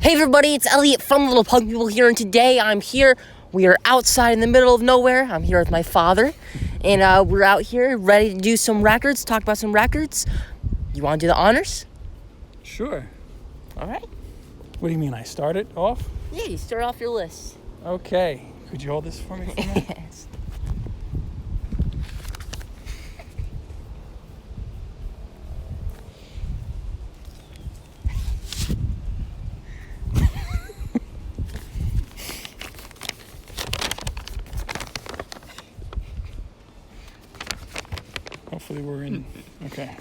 Hey everybody, it's Elliot from Little Punk People here, and today I'm here. We are outside in the middle of nowhere. I'm here with my father, and we're out here ready to do some records, talk about some records. You want to do the honors? Sure. All right. What do you mean, I start it off? Yeah, you start off your list. Okay. Could you hold this for me for a minute? Yes. Hopefully we're in. Okay.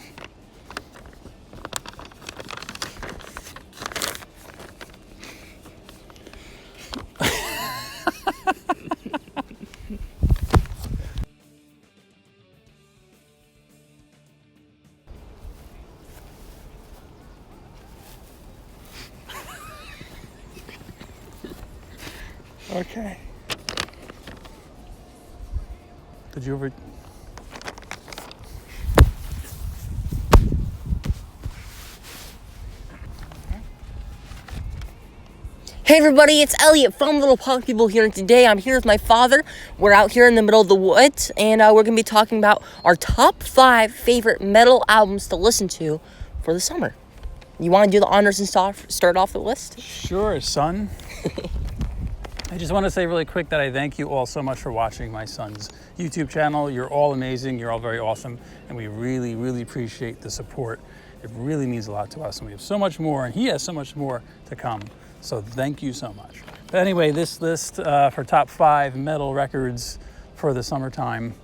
Okay. Did you ever... Hey everybody, it's Elliot from Little Punk People here, and today I'm here with my father. We're out here in the middle of the woods, and we're going to be talking about our top 5 favorite metal albums to listen to for the summer. You want to do the honors and start off the list? Sure, son. I just want to say really quick that I thank you all so much for watching my son's YouTube channel. You're all amazing. You're all very awesome. And we really, really appreciate the support. It really means a lot to us. And we have so much more, and he has so much more to come. So thank you so much. But anyway, this list for top 5 metal records for the summertime.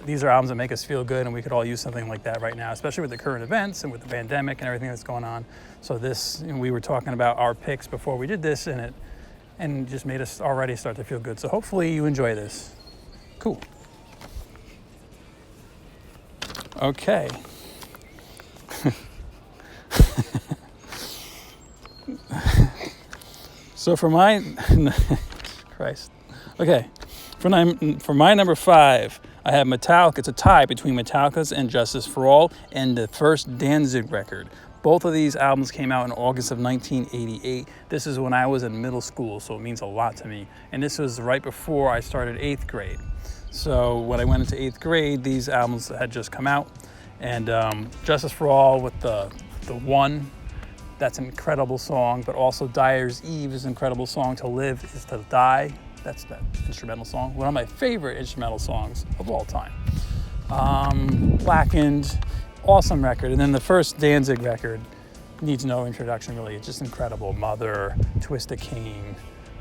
These are albums that make us feel good, and we could all use something like that right now, especially with the current events and with the pandemic and everything that's going on. So this, we were talking about our picks before we did this, and it just made us already start to feel good. So hopefully you enjoy this. Cool. Okay. So for my Christ. Okay. For my number 5, I have Metallica. It's a tie between Metallica's and Justice for All and the first Danzig record. Both of these albums came out in August of 1988. This is when I was in middle school, so it means a lot to me. And this was right before I started 8th grade. So when I went into 8th grade, these albums had just come out. And Justice for All with the One, that's an incredible song, but also Dyer's Eve is an incredible song. To Live is to Die. That's that instrumental song. One of my favorite instrumental songs of all time. Blackened, awesome record. And then the first Danzig record needs no introduction, really. It's just incredible. Mother, Twisted Cane,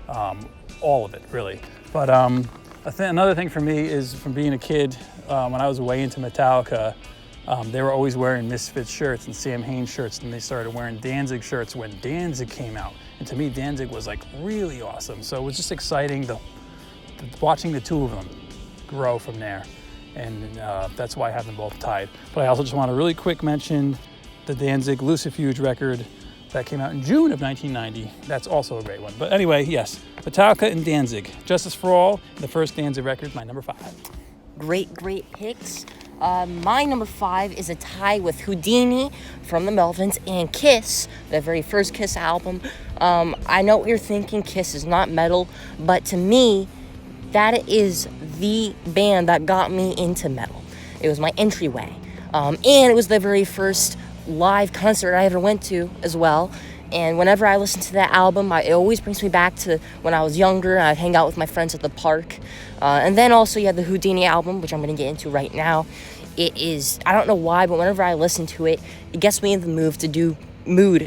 all of it, really. But another thing for me is from being a kid, when I was way into Metallica, they were always wearing Misfits shirts and Sam Hain shirts, and they started wearing Danzig shirts when Danzig came out. And to me, Danzig was like really awesome. So it was just exciting watching the two of them grow from there. And that's why I have them both tied. But I also just want to really quick mention the Danzig Lucifuge record that came out in June of 1990. That's also a great one. But anyway, yes, Metallica and Danzig. Justice for All, the first Danzig record, my number 5. Great picks. My number 5 is a tie with Houdini from the Melvins and Kiss, the very first Kiss album. I know what you're thinking, Kiss is not metal, but to me, that is the band that got me into metal. It was my entryway. And it was the very first live concert I ever went to as well. And whenever I listen to that album, it always brings me back to when I was younger. I'd hang out with my friends at the park. And then also you have the Houdini album, which I'm going to get into right now. It is, I don't know why, but whenever I listen to it, it gets me in the mood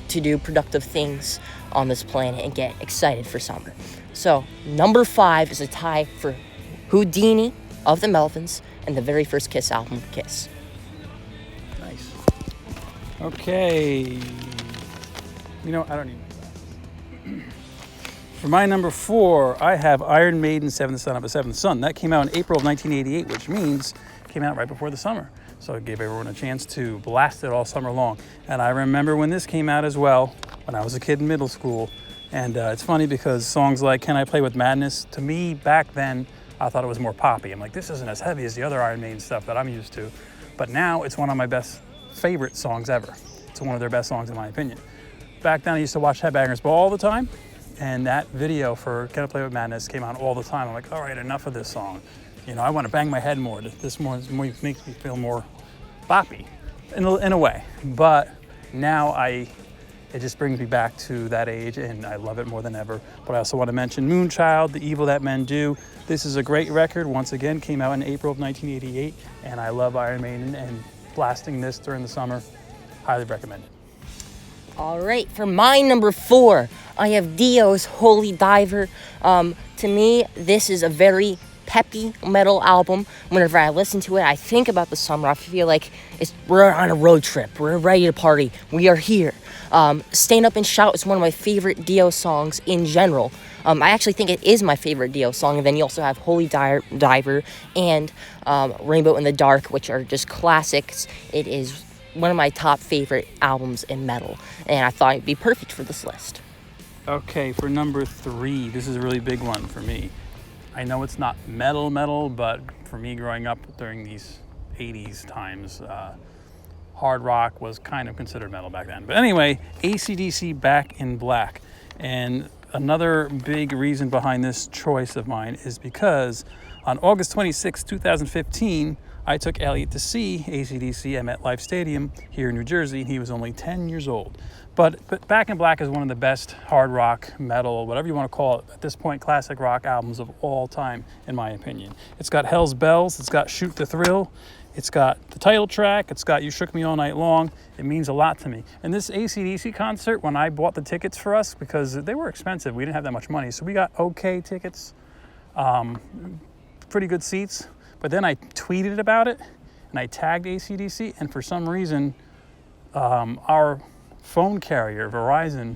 to do productive things on this planet and get excited for summer. So number 5 is a tie for Houdini of the Melvins and the very first Kiss album, Kiss. Nice. Okay. You know, I don't need For my number 4, I have Iron Maiden, Seventh Son of a Seventh Son. That came out in April of 1988, which means it came out right before the summer. So it gave everyone a chance to blast it all summer long. And I remember when this came out as well, when I was a kid in middle school. And it's funny because songs like Can I Play With Madness, to me back then, I thought it was more poppy. I'm like, this isn't as heavy as the other Iron Maiden stuff that I'm used to. But now it's one of my favorite songs ever. It's one of their best songs in my opinion. back then I used to watch Headbangers Ball all the time, and that video for Can I Play With Madness came out all the time. I'm like, all right, enough of this song. You know, I want to bang my head more. This more makes me feel more boppy in a way. But now it just brings me back to that age, and I love it more than ever. But I also want to mention Moonchild, The Evil That Men Do. This is a great record. Once again, came out in April of 1988, and I love Iron Maiden, and blasting this during the summer, highly recommend it. All right, for my number 4, I have Dio's Holy Diver. To me, this is a very peppy metal album. Whenever I listen to it, I think about the summer. I feel like we're on a road trip. We're ready to party. We are here. Stand Up and Shout is one of my favorite Dio songs in general. I actually think it is my favorite Dio song. And then you also have Holy Diver and Rainbow in the Dark, which are just classics. It is one of my top favorite albums in metal, and I thought it'd be perfect for this list. Okay, for number 3, this is a really big one for me. I know it's not metal, but for me growing up during these 80s times, hard rock was kind of considered metal back then. But anyway, AC/DC Back in Black. And another big reason behind this choice of mine is because on August 26, 2015, I took Elliot to see AC/DC at MetLife Stadium here in New Jersey, and he was only 10 years old. But Back in Black is one of the best hard rock, metal, whatever you want to call it, at this point, classic rock albums of all time, in my opinion. It's got Hell's Bells, it's got Shoot the Thrill, it's got the title track, it's got You Shook Me All Night Long. It means a lot to me. And this AC/DC concert, when I bought the tickets for us, because they were expensive, we didn't have that much money, so we got okay tickets, pretty good seats. But then I tweeted about it, and I tagged AC/DC, and for some reason, our phone carrier, Verizon,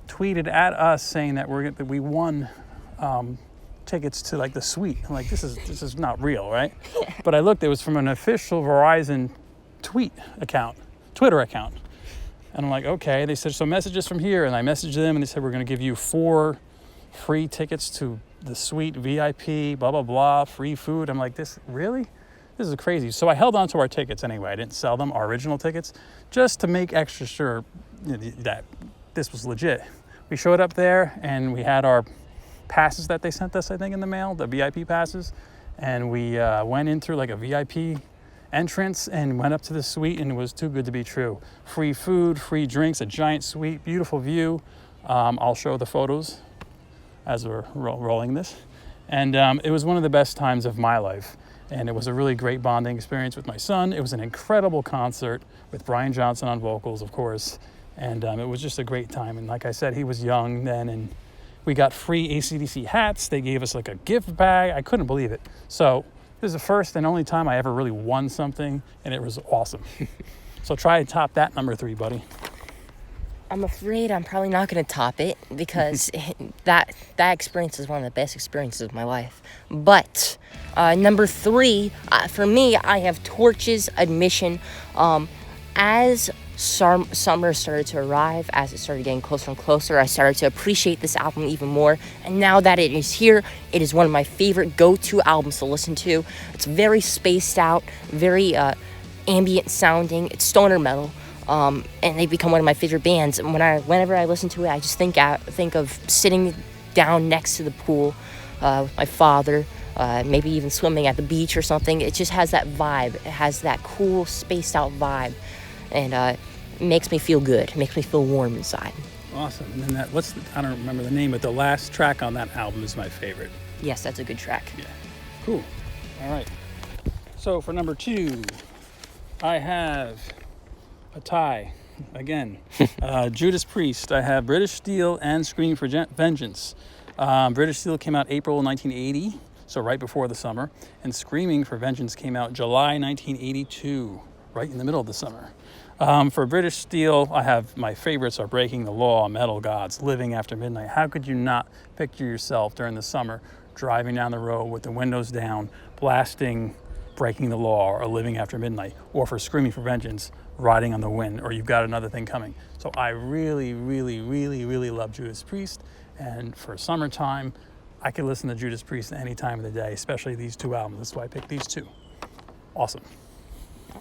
tweeted at us saying that we won tickets to like the suite. I'm like, this is not real, right? But I looked, it was from an official Verizon Twitter account. And I'm like, okay. They said, so messages from here, and I messaged them, and they said, we're going to give you 4 free tickets to the suite, VIP, blah, blah, blah, free food. I'm like, this is crazy. So I held on to our tickets anyway. I didn't sell them, our original tickets, just to make extra sure that this was legit. We showed up there, and we had our passes that they sent us, I think, in the mail, the VIP passes. And we went in through like a VIP entrance and went up to the suite, and it was too good to be true. Free food, free drinks, a giant suite, beautiful view. I'll show the photos as we're rolling this. And it was one of the best times of my life. And it was a really great bonding experience with my son. It was an incredible concert with Brian Johnson on vocals, of course. And it was just a great time. And like I said, he was young then, and we got free AC/DC hats. They gave us like a gift bag. I couldn't believe it. So this is the first and only time I ever really won something, and it was awesome. So try and top that number 3, buddy. I'm afraid I'm probably not going to top it because that experience is one of the best experiences of my life. But number 3, for me, I have Torch's Admission. As summer started to arrive, as it started getting closer and closer, I started to appreciate this album even more. And now that it is here, it is one of my favorite go-to albums to listen to. It's very spaced out, very ambient sounding. It's stoner metal. And they've become one of my favorite bands. And whenever I listen to it, I just think of sitting down next to the pool with my father, maybe even swimming at the beach or something. It just has that vibe. It has that cool, spaced out vibe, and it makes me feel good. It makes me feel warm inside. Awesome. And then I don't remember the name, but the last track on that album is my favorite. Yes, that's a good track. Yeah. Cool. All right. So for number 2, I have a tie again. Judas Priest. I have British Steel and Scream for Vengeance. British Steel came out April 1980, so right before the summer, and Screaming for Vengeance came out July 1982, right in the middle of the summer. For British Steel, I have my favorites are Breaking the Law, Metal Gods, Living After Midnight. How could you not picture yourself during the summer driving down the road with the windows down, blasting Breaking the Law or Living After Midnight, or for Screaming for Vengeance, Riding on the Wind, or You've Got Another Thing Coming. So I really, really, really, really love Judas Priest. And for summertime, I could listen to Judas Priest any time of the day, especially these 2 albums. That's why I picked these 2. Awesome.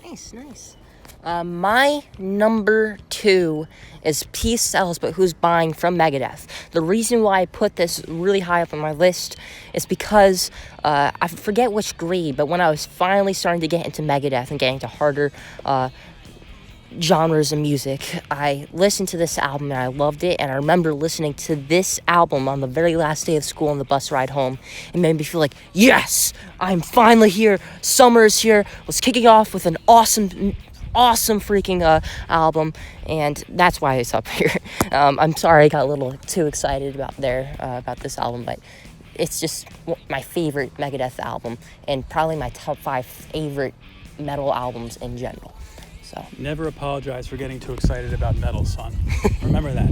Nice. My number 2 is Peace Sells, But Who's Buying from Megadeth. The reason why I put this really high up on my list is because I forget which grade, but when I was finally starting to get into Megadeth and getting into harder genres of music, I listened to this album and I loved it. And I remember listening to this album on the very last day of school on the bus ride home. It made me feel like, yes, I'm finally here. Summer's here. Was kicking off with an awesome freaking album, and that's why it's up here. I'm sorry I got a little too excited about this album, but it's just my favorite Megadeth album and probably my top 5 favorite metal albums in general. So Never apologize for getting too excited about metal, son. Remember that.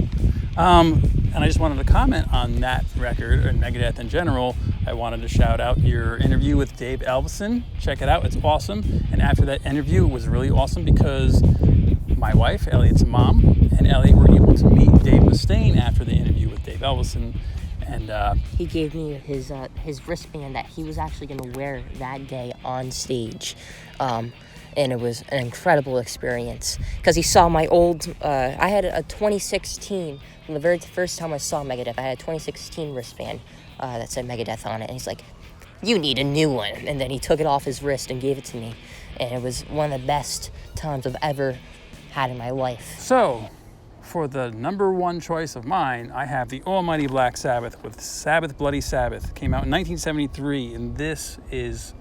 And I just wanted to comment on that record and Megadeth in general. I wanted to shout out your interview with Dave Ellefson. Check it out, it's awesome. And after that interview, it was really awesome because my wife, Elliot's mom, and Elliot were able to meet Dave Mustaine after the interview with Dave Ellefson. And he gave me his wristband that he was actually going to wear that day on stage. And it was an incredible experience because he saw my old, I had a 2016, from the very first time I saw Megadeth, I had a 2016 wristband that said Megadeth on it. And he's like, you need a new one. And then he took it off his wrist and gave it to me. And it was one of the best times I've ever had in my life. So, for the number 1 choice of mine, I have the almighty Black Sabbath with Sabbath Bloody Sabbath. It came out in 1973, and this is,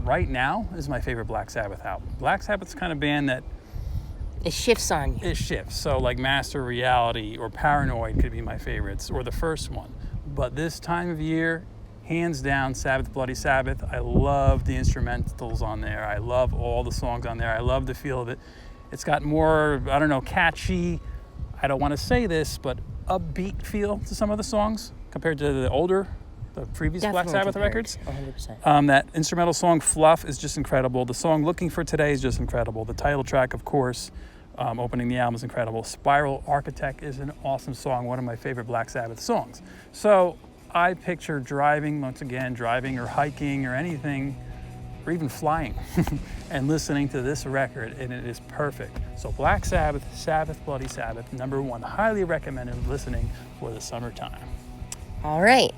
right now, is my favorite Black Sabbath album. Black Sabbath's the kind of band that it shifts on you. It shifts. So like Master Reality or Paranoid could be my favorites, or the first one. But this time of year, hands down, Sabbath Bloody Sabbath. I love the instrumentals on there. I love all the songs on there. I love the feel of it. It's got more, I don't know, catchy, I don't want to say this, but upbeat feel to some of the songs compared to the previous Black Sabbath records. 100%. That instrumental song Fluff is just incredible. The song Looking for Today is just incredible. The title track, of course, opening the album is incredible. Spiral Architect is an awesome song, one of my favorite Black Sabbath songs. So I picture driving or hiking or anything, or even flying, and listening to this record, and it is perfect. So Black Sabbath, Sabbath Bloody Sabbath, number 1, highly recommended listening for the summertime. All right,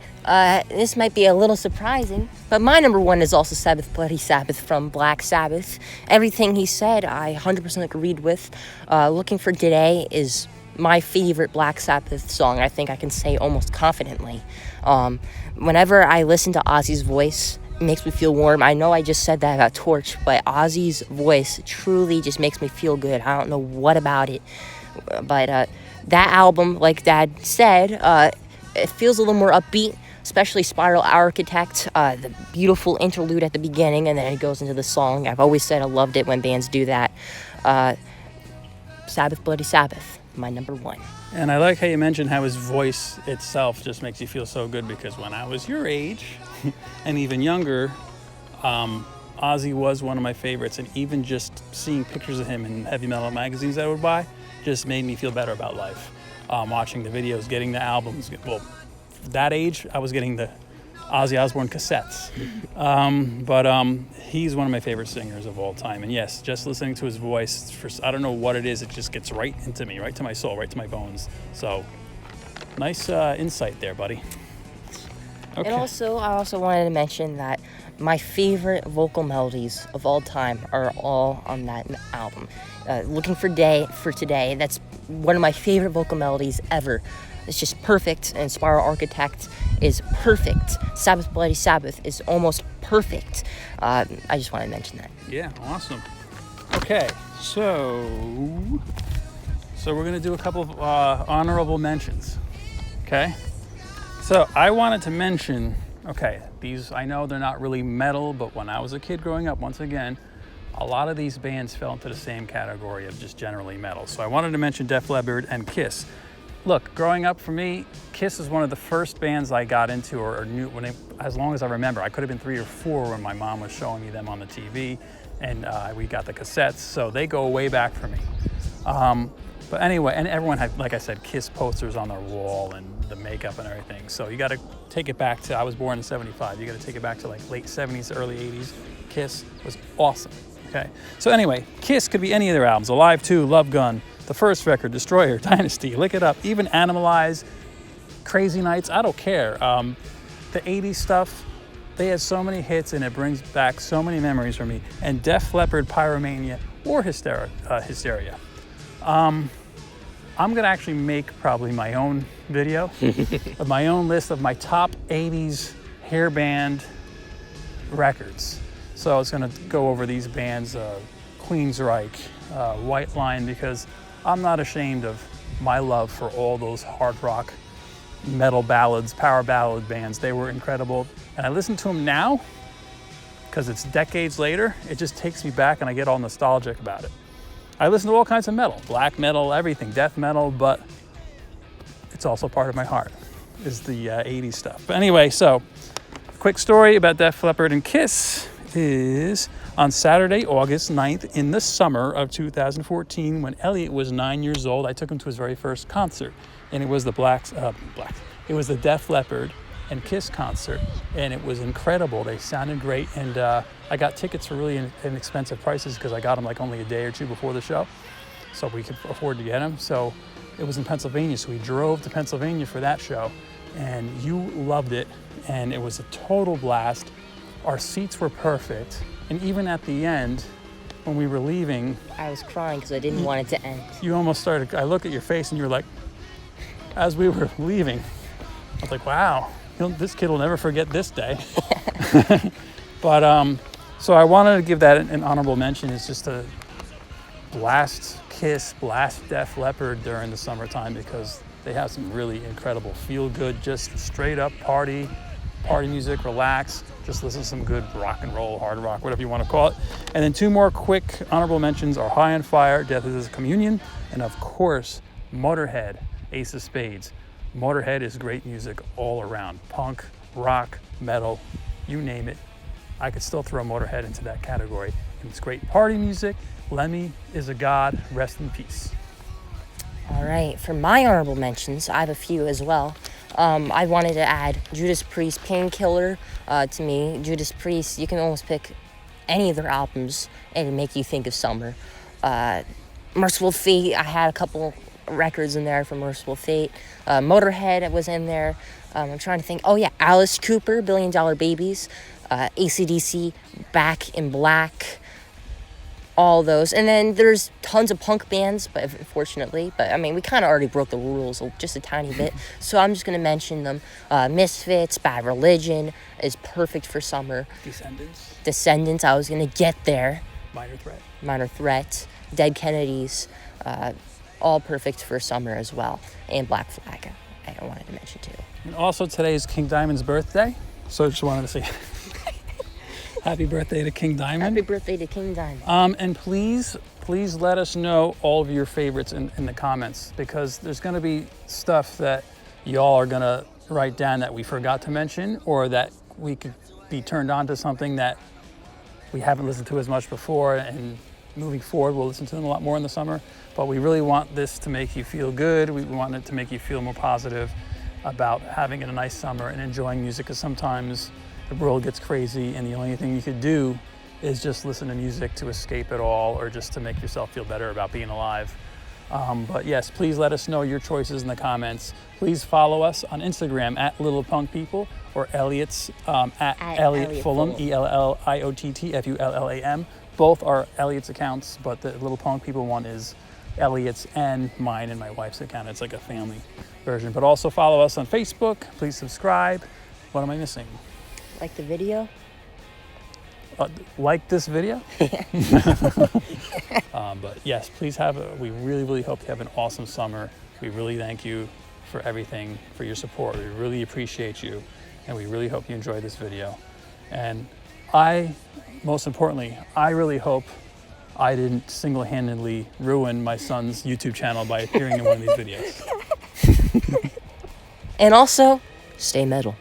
this might be a little surprising, but my number 1 is also Sabbath Bloody Sabbath from Black Sabbath. Everything he said, I 100% agreed with. Looking for Today is my favorite Black Sabbath song. I think I can say almost confidently. Whenever I listen to Ozzy's voice, it makes me feel warm. I know I just said that about Torch, but Ozzy's voice truly just makes me feel good. I don't know what about it, but that album, like Dad said, it feels a little more upbeat, especially Spiral Architect, the beautiful interlude at the beginning, and then it goes into the song. I've always said I loved it when bands do that. Sabbath Bloody Sabbath, my number 1. And I like how you mentioned how his voice itself just makes you feel so good, because when I was your age and even younger, Ozzy was one of my favorites, and even just seeing pictures of him in heavy metal magazines that I would buy just made me feel better about life. Watching the videos, getting the albums. Well, that age, I was getting the Ozzy Osbourne cassettes. But he's one of my favorite singers of all time. And yes, just listening to his voice, I don't know what it is, it just gets right into me, right to my soul, right to my bones. So, nice insight there, buddy. Okay. And I also wanted to mention that my favorite vocal melodies of all time are all on that album. Looking for Today, that's one of my favorite vocal melodies ever. It's just perfect, and Spiral Architect is perfect. Sabbath Bloody Sabbath is almost perfect. I just wanted to mention that. Yeah, awesome. Okay, so we're gonna do a couple of honorable mentions. Okay, so I wanted to mention. Okay, these, I know they're not really metal, but when I was a kid growing up, once again, a lot of these bands fell into the same category of just generally metal. So I wanted to mention Def Leppard and Kiss. Look, growing up for me, Kiss is one of the first bands I got into or knew as long as I remember. I could have been 3 or 4 when my mom was showing me them on the TV, and we got the cassettes, so they go way back for me. But anyway, and everyone had, like I said, Kiss posters on their wall and the makeup and everything. So you got to take it back to, I was born in '75. You got to take it back to like late '70s, early '80s. Kiss was awesome. Okay. So anyway, Kiss could be any of their albums. Alive 2, Love Gun, the first record, Destroyer, Dynasty, Lick It Up, even Animalize, Crazy Nights. I don't care. The 80s stuff, they had so many hits and it brings back so many memories for me. And Def Leppard, Pyromania, or Hysteria. I'm gonna actually make probably my own video of my own list of my top 80s hair band records. So it's gonna go over these bands, Queensryche, White Line, because I'm not ashamed of my love for all those hard rock, metal ballads, power ballad bands. They were incredible. And I listen to them now, because it's decades later, it just takes me back and I get all nostalgic about it. I listen to all kinds of metal, black metal, everything, death metal, but it's also part of my heart, is the 80s stuff. But anyway, so quick story about Def Leppard and Kiss is on Saturday, August 9th, in the summer of 2014, when Elliot was 9 years old, I took him to his very first concert, and it was the it was the Def Leppard and Kiss concert, and it was incredible. They sounded great, and I got tickets for really inexpensive prices because I got them like only a day or two before the show, so we could afford to get them. So it was in Pennsylvania, so we drove to Pennsylvania for that show, and you loved it, and it was a total blast. Our seats were perfect, and even at the end, when we were leaving, I was crying because I didn't want it to end. you almost started, I looked at your face and you were like, as we were leaving, I was like, wow, this kid will never forget this day. But so I wanted to give that an honorable mention. It's just a blast Kiss, blast Def Leppard during the summertime, because they have some really incredible feel good, just straight up party music, relax, just listen to some good rock and roll, hard rock, whatever you want to call it. And then two more quick honorable mentions are High on Fire, Death is a Communion, and of course, Motorhead, Ace of Spades. Motorhead is great music all around. Punk, rock, metal, you name it. I could still throw Motorhead into that category. And it's great party music. Lemmy is a god, rest in peace. All right, for my honorable mentions, I have a few as well. I wanted to add Judas Priest, Painkiller. To me, Judas Priest, you can almost pick any of their albums and it'll make you think of summer. Merciful Fate, I had a couple records in there from Merciful Fate. Motorhead was in there. I'm trying to think. Oh yeah, Alice Cooper, $1 Billion Babies. AC/DC, Back in Black. All those. And then there's tons of punk bands, but unfortunately, I mean, we kind of already broke the rules just a tiny bit, so I'm just going to mention them. Misfits, Bad Religion is perfect for summer. Descendants, I was going to get there. Minor Threat, Dead Kennedys, all perfect for summer as well. And Black Flag, I wanted to mention too. And also today is King Diamond's birthday, so I just wanted to say happy birthday to King Diamond. Happy birthday to King Diamond. And please let us know all of your favorites in the comments, because there's going to be stuff that y'all are going to write down that we forgot to mention, or that we could be turned on to something that we haven't listened to as much before, and moving forward we'll listen to them a lot more in the summer. But we really want this to make you feel good. We want it to make you feel more positive about having a nice summer and enjoying music, because sometimes the world gets crazy and the only thing you could do is just listen to music to escape it all, or just to make yourself feel better about being alive. But yes, please let us know your choices in the comments. Please follow us on Instagram at Little Punk People, or Elliot's at Elliot Fullam, ELLIOTTFULLAM. Both are Elliot's accounts, but the Little Punk People one is Elliot's and mine and my wife's account. It's like a family version. But also follow us on Facebook. Please subscribe. What am I missing? Like the video? Like this video? But yes, please we really hope you have an awesome summer. We really thank you for everything, for your support. We really appreciate you, and we really hope you enjoy this video. And most importantly, I really hope I didn't single-handedly ruin my son's YouTube channel by appearing in one of these videos. And also, stay metal.